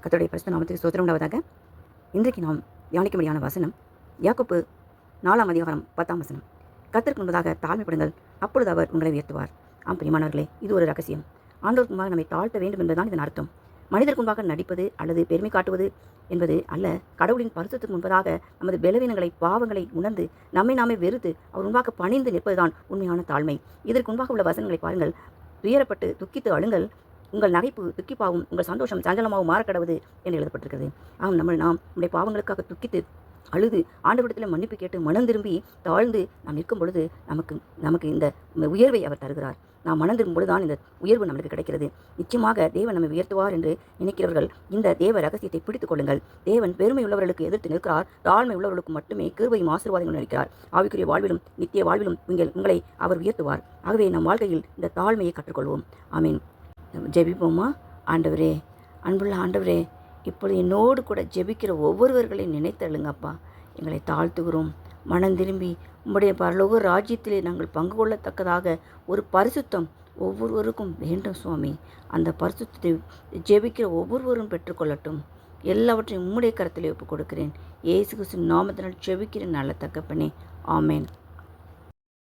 கர்த்தருடைய பரிசுத்த நாமத்துக்கு ஸ்தோத்திரம் உண்டாவதாக. இன்றைக்கு நாம் தியானிக்கும்படியான வசனம் யாக்கோப்பு 4ஆம் அதிகாரம் 10ஆம் வசனம். கர்த்தருக்கு முன்பதாக தாழ்மைப்படுங்கள், அப்பொழுது அவர் உங்களை உயர்த்துவார். ஆம் பிரியமானவர்களே, இது ஒரு ரகசியம். ஆண்டவருக்கு முன்பாக நம்மை தாழ்த்த வேண்டும் என்பதுதான் இதன் அர்த்தம். மனிதருக்கு முன்பாக நடிப்பது அல்லது பெருமை காட்டுவது என்பது அல்ல. கடவுளின் பரிசுத்தத்துக்கு முன்பதாக நமது பலவீனங்களை, பாவங்களை உணர்ந்து நம்மை நாமே வெறுத்து அவர் முன்பாக பணிந்து நிற்பதுதான் உண்மையான தாழ்மை. இதற்கு முன்பாக உள்ள வசனங்களை பாருங்கள். துயரப்பட்டு துக்கித்து அழுங்கள், உங்கள் நகைப்பு துக்கிப்பாவும், உங்கள் சந்தோஷம் சஞ்சலமாகவும் மாறக்கடவுது என்று எழுதப்பட்டிருக்கிறது. நாம் நம்முடைய பாவங்களுக்காக துக்கித்து அழுது ஆண்டவரிடத்தில் மன்னிப்பு கேட்டு மனம் திரும்பி தாழ்ந்து நாம் நிற்கும் பொழுது நமக்கு இந்த உயர்வை அவர் தருகிறார். நாம் மனம் திரும்பும் பொழுதுதான் இந்த உயர்வு நம்மளுக்கு கிடைக்கிறது. நிச்சயமாக தேவன் நம்மை உயர்த்துவார் என்று நினைக்கிறவர்கள் இந்த தேவ ரகசியத்தை பிடித்துக் கொள்ளுங்கள். தேவன் பெருமை உள்ளவர்களுக்கு எதிர்த்து நிற்கிறார், தாழ்மை உள்ளவர்களுக்கு மட்டுமே கிருபையும் ஆசீர்வாதங்களும் நிற்கிறார். ஆவிக்குரிய வாழ்விலும் நித்திய வாழ்விலும் உங்களை அவர் உயர்த்துவார். ஆகவே நம் வாழ்க்கையில் இந்த தாழ்மையை கற்றுக்கொள்வோம். ஆமீன். ஜெபிப்போமா? ஆண்டவரே, அன்புள்ள ஆண்டவரே, இப்பொழுது என்னோடு கூட ஜெபிக்கிற ஒவ்வொருவர்களையும் நினைத்தள்ளுங்கப்பா. எங்களை தாழ்த்துகிறோம். மனம் திரும்பி உம்முடைய பரலோக ராஜ்யத்திலே நாங்கள் பங்கு கொள்ளத்தக்கதாக ஒரு பரிசுத்தம் ஒவ்வொருவருக்கும் வேண்டும் சுவாமி. அந்த பரிசுத்தத்தை ஜெபிக்கிற ஒவ்வொருவரும் பெற்றுக்கொள்ளட்டும். எல்லாவற்றையும் உம்முடைய கரத்திலே ஒப்புக் கொடுக்கிறேன். இயேசு கிறிஸ்துவின் நாமத்தினால் ஜெபிக்கிறேன் நல்ல தகப்பனே. ஆமேன்.